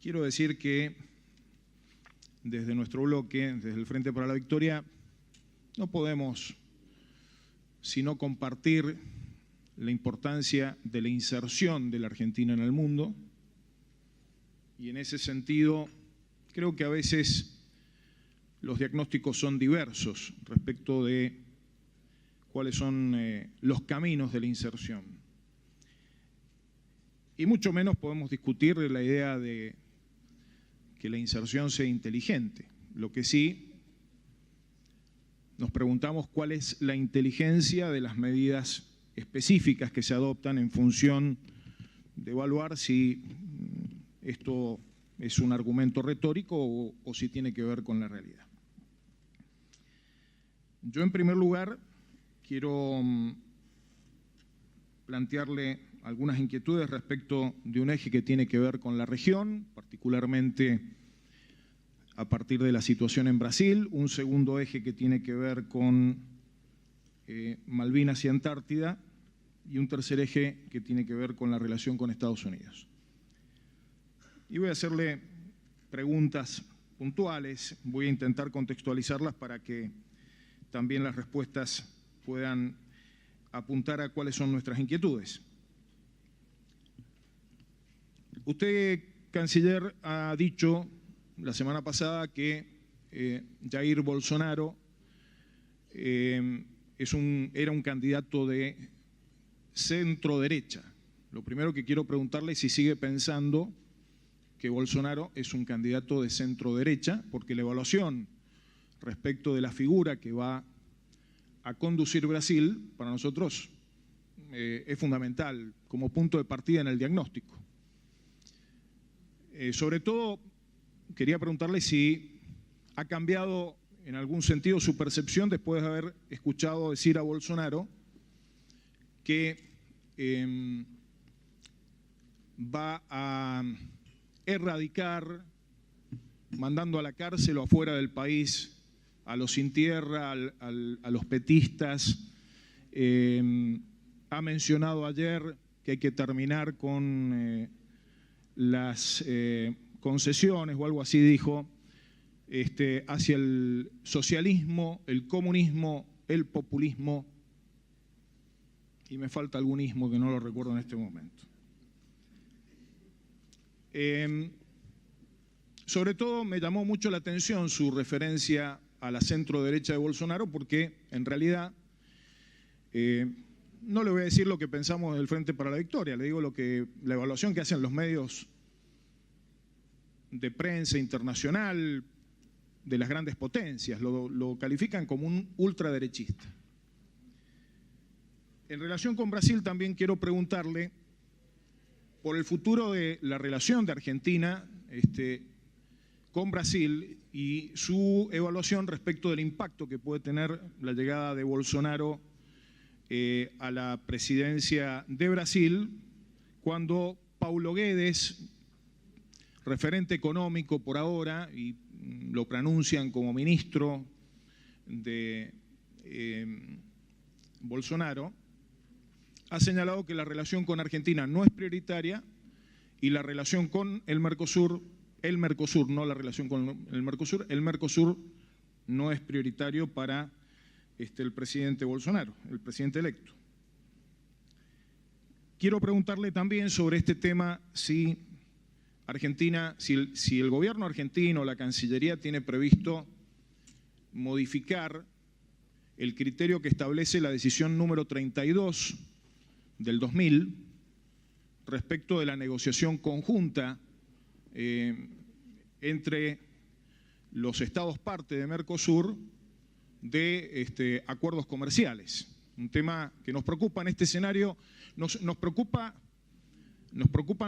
Quiero decir que desde nuestro bloque, desde el Frente para la Victoria, no podemos sino compartir la importancia de la inserción de la Argentina en el mundo, y en ese sentido creo que a veces los diagnósticos son diversos respecto de cuáles son los caminos de la inserción. Y mucho menos podemos discutir la idea de que la inserción sea inteligente. Lo que sí, nos preguntamos cuál es la inteligencia de las medidas específicas que se adoptan en función de evaluar si esto es un argumento retórico o si tiene que ver con la realidad. Yo, en primer lugar, quiero plantearle algunas inquietudes respecto de un eje que tiene que ver con la región, particularmente a partir de la situación en Brasil, un segundo eje que tiene que ver con Malvinas y Antártida, y un tercer eje que tiene que ver con la relación con Estados Unidos. Y voy a hacerle preguntas puntuales, voy a intentar contextualizarlas para que también las respuestas puedan apuntar a cuáles son nuestras inquietudes. Usted, canciller, ha dicho la semana pasada que Jair Bolsonaro era un candidato de centro-derecha. Lo primero que quiero preguntarle es si sigue pensando que Bolsonaro es un candidato de centro-derecha, porque la evaluación respecto de la figura que va a conducir Brasil, para nosotros es fundamental como punto de partida en el diagnóstico. Sobre todo, quería preguntarle si ha cambiado en algún sentido su percepción después de haber escuchado decir a Bolsonaro que va a erradicar, mandando a la cárcel o afuera del país, a los sin tierra, a los petistas. Ha mencionado ayer que hay que terminar con las concesiones o algo así dijo, hacia el socialismo, el comunismo, el populismo, y me falta algún ismo que no lo recuerdo en este momento. Sobre todo me llamó mucho la atención su referencia a la centro-derecha de Bolsonaro, porque en realidad no le voy a decir lo que pensamos del Frente para la Victoria, le digo la evaluación que hacen los medios de prensa internacional de las grandes potencias, lo califican como un ultraderechista. En relación con Brasil también quiero preguntarle por el futuro de la relación de Argentina con Brasil y su evaluación respecto del impacto que puede tener la llegada de Bolsonaro a la presidencia de Brasil, cuando Paulo Guedes, referente económico por ahora, y lo pronuncian como ministro de Bolsonaro, ha señalado que la relación con Argentina no es prioritaria y la relación con el Mercosur, no la relación con el Mercosur no es prioritario para el presidente Bolsonaro, el presidente electo. Quiero preguntarle también sobre este tema si Argentina, si el gobierno argentino, la Cancillería, tiene previsto modificar el criterio que establece la decisión número 32 del 2000 respecto de la negociación conjunta entre los estados parte de Mercosur de acuerdos comerciales. Un tema que nos preocupa en este escenario, nos preocupan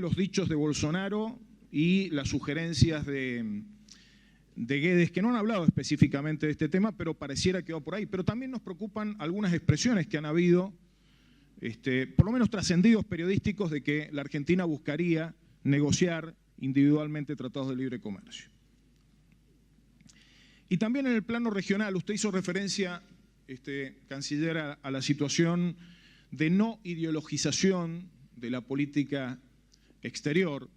los dichos de Bolsonaro y las sugerencias de Guedes, que no han hablado específicamente de este tema, pero pareciera que va por ahí. Pero también nos preocupan algunas expresiones que han habido, por lo menos trascendidos periodísticos, de que la Argentina buscaría negociar individualmente tratados de libre comercio. Y también en el plano regional, usted hizo referencia, canciller, a la situación de no ideologización de la política exterior.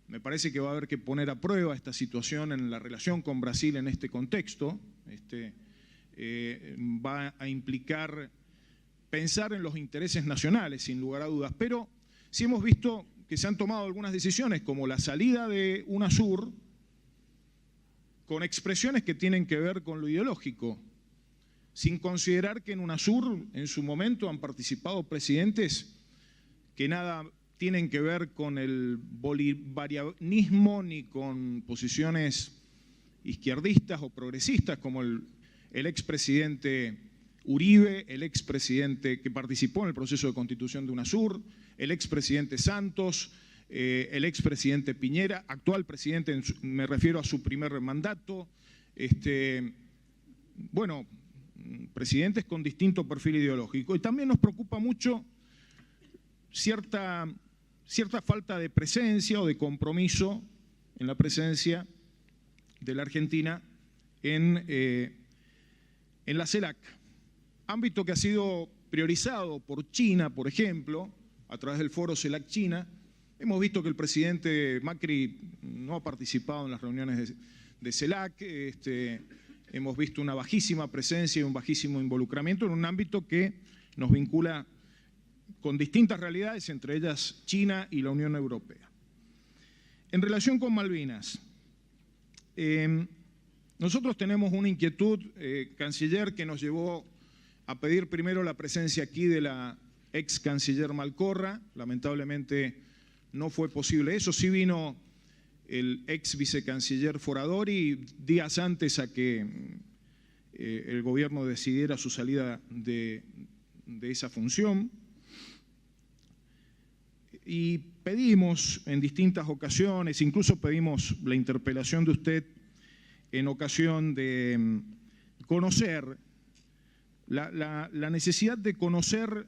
Me parece que va a haber que poner a prueba esta situación en la relación con Brasil en este contexto. Va a implicar pensar en los intereses nacionales, sin lugar a dudas, pero sí hemos visto que se han tomado algunas decisiones, como la salida de UNASUR, con expresiones que tienen que ver con lo ideológico, sin considerar que en UNASUR en su momento han participado presidentes que nada tienen que ver con el bolivarianismo ni con posiciones izquierdistas o progresistas, como el expresidente Uribe, el expresidente que participó en el proceso de constitución de UNASUR, el expresidente Santos, el expresidente Piñera, actual presidente, me refiero a su primer mandato, bueno, presidentes con distinto perfil ideológico. Y también nos preocupa mucho cierta falta de presencia o de compromiso en la presencia de la Argentina en la CELAC, ámbito que ha sido priorizado por China, por ejemplo, a través del foro CELAC China. Hemos visto que el presidente Macri no ha participado en las reuniones de CELAC, hemos visto una bajísima presencia y un bajísimo involucramiento en un ámbito que nos vincula con distintas realidades, entre ellas China y la Unión Europea. En relación con Malvinas, nosotros tenemos una inquietud, canciller, que nos llevó a pedir primero la presencia aquí de la ex canciller Malcorra. Lamentablemente no fue posible eso. Sí vino el ex vicecanciller Foradori días antes a que el gobierno decidiera su salida de esa función. Y pedimos en distintas ocasiones, incluso pedimos la interpelación de usted en ocasión de conocer la necesidad de conocer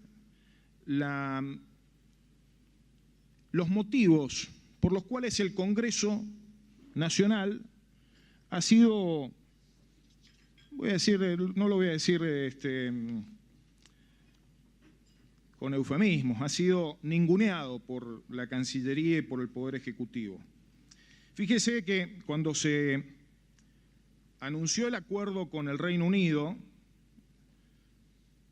los motivos por los cuales el Congreso Nacional ha sido, voy a decir, no lo voy a decir con eufemismos, ha sido ninguneado por la Cancillería y por el Poder Ejecutivo. Fíjese que cuando se anunció el acuerdo con el Reino Unido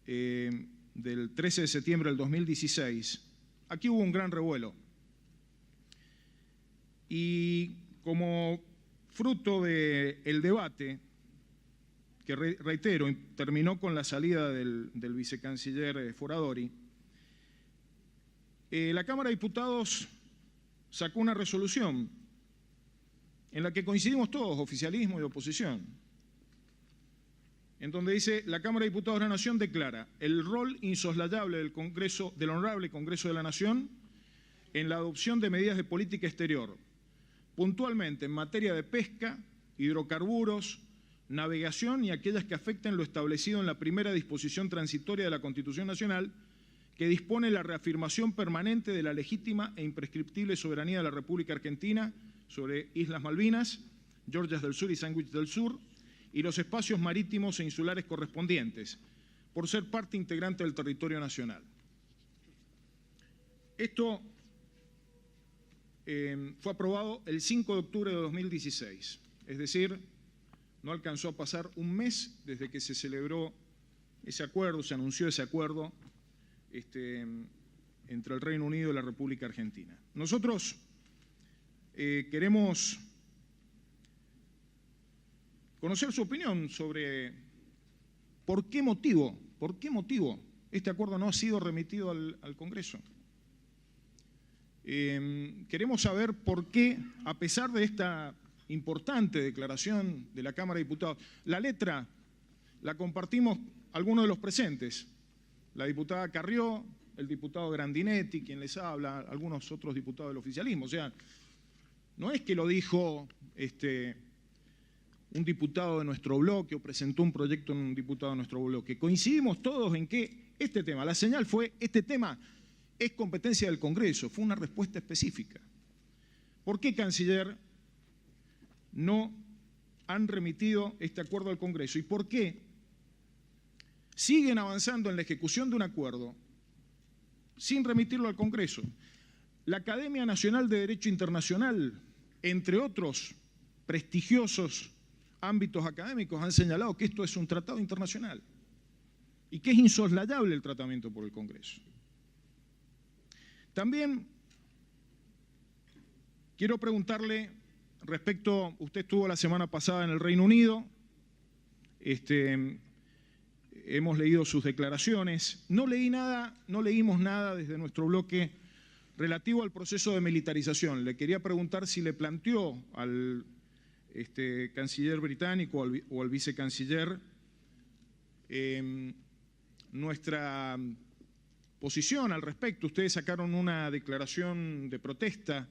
del 13 de septiembre del 2016, aquí hubo un gran revuelo. Y como fruto del debate, que reitero, terminó con la salida del vicecanciller Foradori, la Cámara de Diputados sacó una resolución en la que coincidimos todos, oficialismo y oposición, en donde dice: la Cámara de Diputados de la Nación declara el rol insoslayable del Honorable Congreso de la Nación en la adopción de medidas de política exterior, puntualmente en materia de pesca, hidrocarburos, navegación y aquellas que afecten lo establecido en la primera disposición transitoria de la Constitución Nacional, que dispone la reafirmación permanente de la legítima e imprescriptible soberanía de la República Argentina sobre Islas Malvinas, Georgias del Sur y Sandwich del Sur, y los espacios marítimos e insulares correspondientes, por ser parte integrante del territorio nacional. Esto fue aprobado el 5 de octubre de 2016, es decir, no alcanzó a pasar un mes desde que se celebró ese acuerdo, se anunció ese acuerdo entre el Reino Unido y la República Argentina. Nosotros queremos conocer su opinión sobre por qué motivo este acuerdo no ha sido remitido al Congreso. Queremos saber por qué, a pesar de esta importante declaración de la Cámara de Diputados, la letra la compartimos algunos de los presentes, la diputada Carrió, el diputado Grandinetti, quien les habla, algunos otros diputados del oficialismo. O sea, no es que lo dijo un diputado de nuestro bloque o presentó un proyecto en un diputado de nuestro bloque. Coincidimos todos en que este tema, la señal fue: este tema es competencia del Congreso, fue una respuesta específica. ¿Por qué, canciller, no han remitido este acuerdo al Congreso? ¿Y por qué siguen avanzando en la ejecución de un acuerdo sin remitirlo al Congreso? La Academia Nacional de Derecho Internacional, entre otros prestigiosos ámbitos académicos, han señalado que esto es un tratado internacional y que es insoslayable el tratamiento por el Congreso. También quiero preguntarle respecto, usted estuvo la semana pasada en el Reino Unido, hemos leído sus declaraciones, no leímos nada desde nuestro bloque relativo al proceso de militarización. Le quería preguntar si le planteó al canciller británico o al vicecanciller nuestra posición al respecto. Ustedes sacaron una declaración de protesta.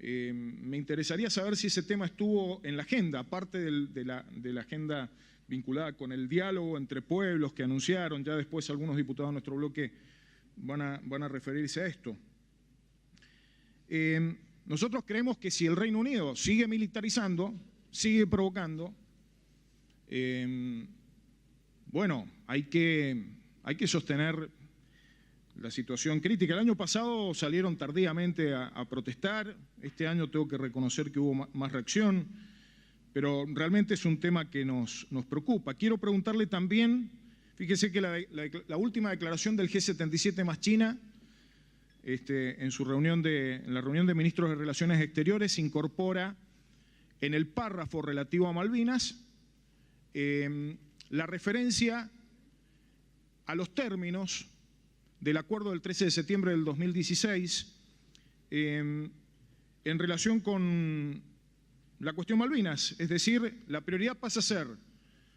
Me interesaría saber si ese tema estuvo en la agenda, aparte de la agenda vinculada con el diálogo entre pueblos que anunciaron. Ya después algunos diputados de nuestro bloque van a referirse a esto. Nosotros creemos que si el Reino Unido sigue militarizando, sigue provocando, bueno, hay que sostener la situación crítica. El año pasado salieron tardíamente a protestar, este año tengo que reconocer que hubo más reacción, pero realmente es un tema que nos preocupa. Quiero preguntarle también, fíjese que la última declaración del G77 más China, en la reunión de ministros de Relaciones Exteriores, incorpora en el párrafo relativo a Malvinas la referencia a los términos del acuerdo del 13 de septiembre del 2016 en relación con la cuestión Malvinas. Es decir, la prioridad pasa a ser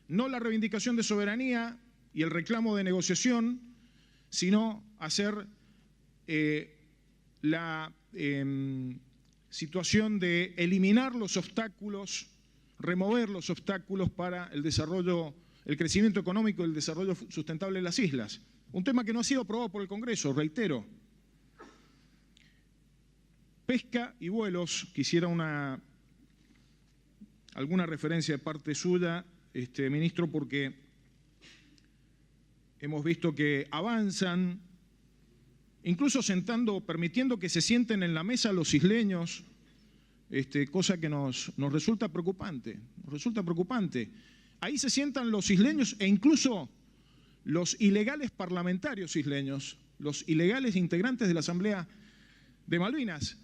no la reivindicación de soberanía y el reclamo de negociación, sino hacer la situación de eliminar los obstáculos, remover los obstáculos para el desarrollo, el crecimiento económico y el desarrollo sustentable de las islas. Un tema que no ha sido aprobado por el Congreso, reitero. Pesca y vuelos, quisiera alguna referencia de parte suya, ministro, porque hemos visto que avanzan, incluso permitiendo que se sienten en la mesa los isleños, cosa que nos resulta preocupante. Ahí se sientan los isleños e incluso los ilegales parlamentarios isleños, los ilegales integrantes de la Asamblea de Malvinas.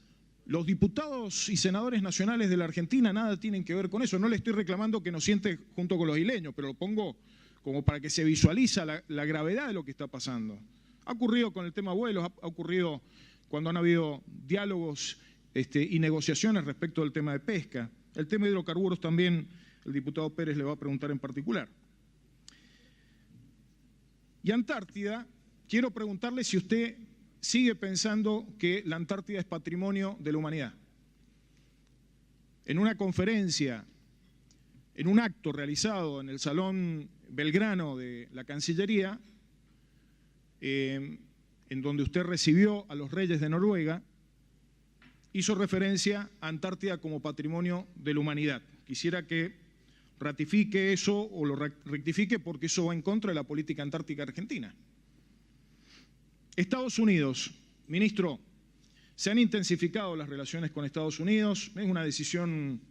Los diputados y senadores nacionales de la Argentina nada tienen que ver con eso. No le estoy reclamando que nos siente junto con los isleños, pero lo pongo como para que se visualiza la gravedad de lo que está pasando. Ha ocurrido con el tema vuelos, ha ocurrido cuando han habido diálogos y negociaciones respecto del tema de pesca. El tema de hidrocarburos también el diputado Pérez le va a preguntar en particular. Y Antártida, quiero preguntarle si usted sigue pensando que la Antártida es patrimonio de la humanidad. En una conferencia, en un acto realizado en el Salón Belgrano de la Cancillería, en donde usted recibió a los reyes de Noruega, hizo referencia a Antártida como patrimonio de la humanidad. Quisiera que ratifique eso o lo rectifique, porque eso va en contra de la política antártica argentina. Estados Unidos, ministro, se han intensificado las relaciones con Estados Unidos, es una decisión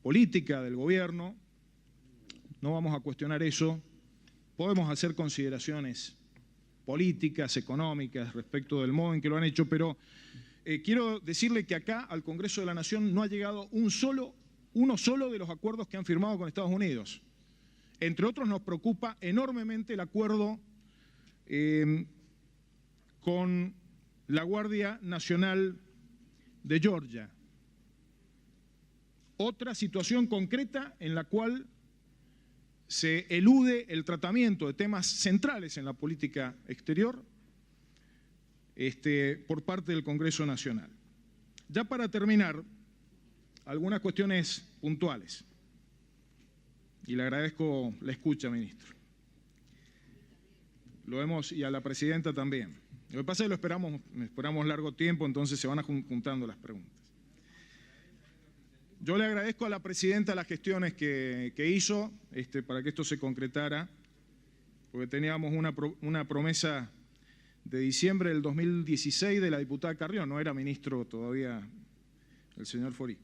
política del gobierno, no vamos a cuestionar eso, podemos hacer consideraciones políticas, económicas respecto del modo en que lo han hecho, pero quiero decirle que acá al Congreso de la Nación no ha llegado uno solo de los acuerdos que han firmado con Estados Unidos. Entre otros, nos preocupa enormemente el acuerdo con la Guardia Nacional de Georgia. Otra situación concreta en la cual se elude el tratamiento de temas centrales en la política exterior por parte del Congreso Nacional. Ya para terminar, algunas cuestiones puntuales. Y le agradezco la escucha, ministro. Lo vemos, y a la presidenta también. Lo que pasa es que esperamos largo tiempo, entonces se van juntando las preguntas. Yo le agradezco a la presidenta las gestiones que hizo para que esto se concretara, porque teníamos una promesa de diciembre del 2016 de la diputada Carrión. No era ministro todavía el señor Forí.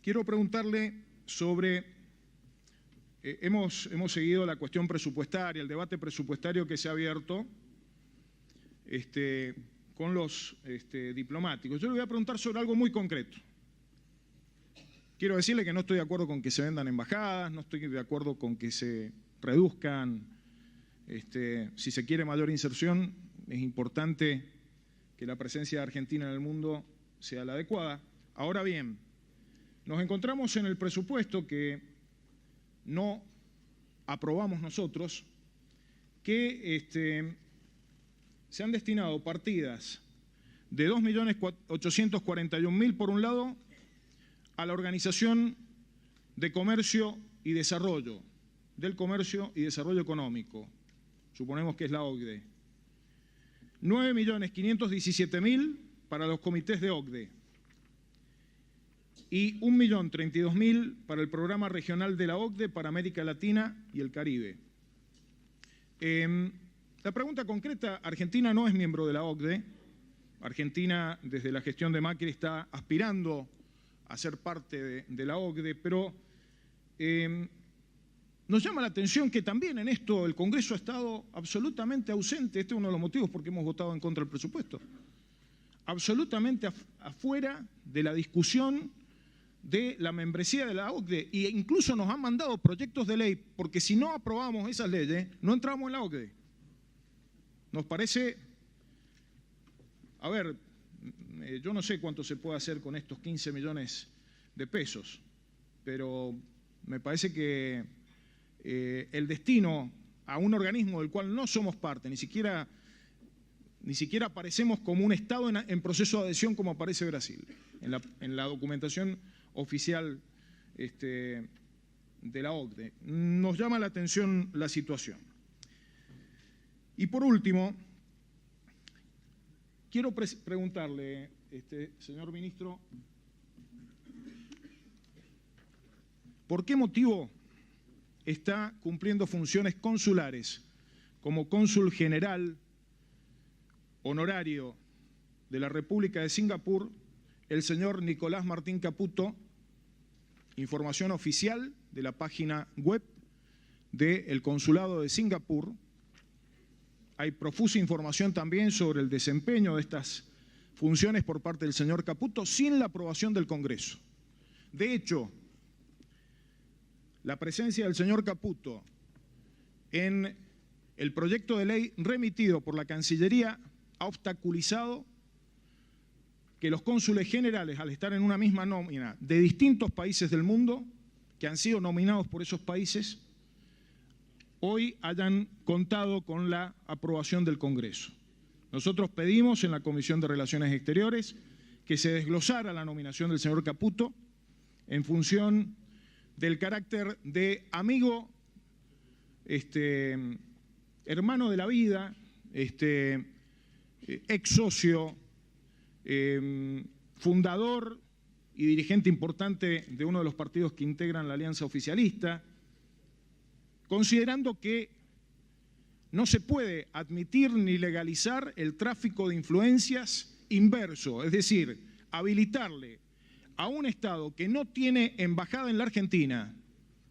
Quiero preguntarle sobre, hemos seguido la cuestión presupuestaria, el debate presupuestario que se ha abierto con los diplomáticos. Yo le voy a preguntar sobre algo muy concreto. Quiero decirle que no estoy de acuerdo con que se vendan embajadas, no estoy de acuerdo con que se reduzcan, si se quiere mayor inserción, es importante que la presencia de Argentina en el mundo sea la adecuada. Ahora bien, nos encontramos en el presupuesto que no aprobamos nosotros, que se han destinado partidas de 2.841.000 por un lado a la Organización de Comercio y Desarrollo, del Comercio y Desarrollo Económico, suponemos que es la OCDE, 9.517.000 para los comités de OCDE y 1.032.000 para el programa regional de la OCDE para América Latina y el Caribe. La pregunta concreta, Argentina no es miembro de la OCDE. Argentina, desde la gestión de Macri, está aspirando a ser parte de la OCDE, pero nos llama la atención que también en esto el Congreso ha estado absolutamente ausente. Este es uno de los motivos por qué hemos votado en contra del presupuesto. Absolutamente afuera de la discusión de la membresía de la OCDE, e incluso nos han mandado proyectos de ley, porque si no aprobamos esas leyes, no entramos en la OCDE. Nos parece, a ver, yo no sé cuánto se puede hacer con estos 15 millones de pesos, pero me parece que el destino a un organismo del cual no somos parte, ni siquiera aparecemos como un Estado en proceso de adhesión como aparece Brasil, en la documentación oficial de la OCDE. Nos llama la atención la situación. Y por último, quiero preguntarle, señor ministro, ¿por qué motivo está cumpliendo funciones consulares como cónsul general honorario de la República de Singapur el señor Nicolás Martín Caputo? Información oficial de la página web del Consulado de Singapur. Hay profusa información también sobre el desempeño de estas funciones por parte del señor Caputo sin la aprobación del Congreso. De hecho, la presencia del señor Caputo en el proyecto de ley remitido por la Cancillería ha obstaculizado que los cónsules generales, al estar en una misma nómina de distintos países del mundo, que han sido nominados por esos países, hoy hayan contado con la aprobación del Congreso. Nosotros pedimos en la Comisión de Relaciones Exteriores que se desglosara la nominación del señor Caputo en función del carácter de amigo, hermano de la vida, ex socio, fundador y dirigente importante de uno de los partidos que integran la alianza oficialista, considerando que no se puede admitir ni legalizar el tráfico de influencias inverso, es decir, habilitarle a un Estado que no tiene embajada en la Argentina,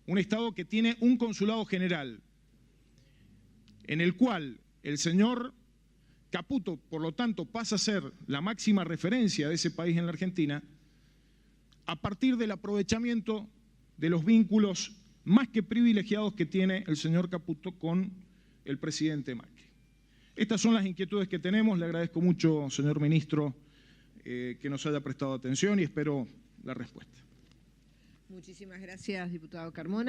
un Estado que tiene un consulado general, en el cual el señor Caputo, por lo tanto, pasa a ser la máxima referencia de ese país en la Argentina, a partir del aprovechamiento de los vínculos más que privilegiados que tiene el señor Caputo con el presidente Macri. Estas son las inquietudes que tenemos. Le agradezco mucho, señor ministro, que nos haya prestado atención y espero la respuesta. Muchísimas gracias, diputado Carmona.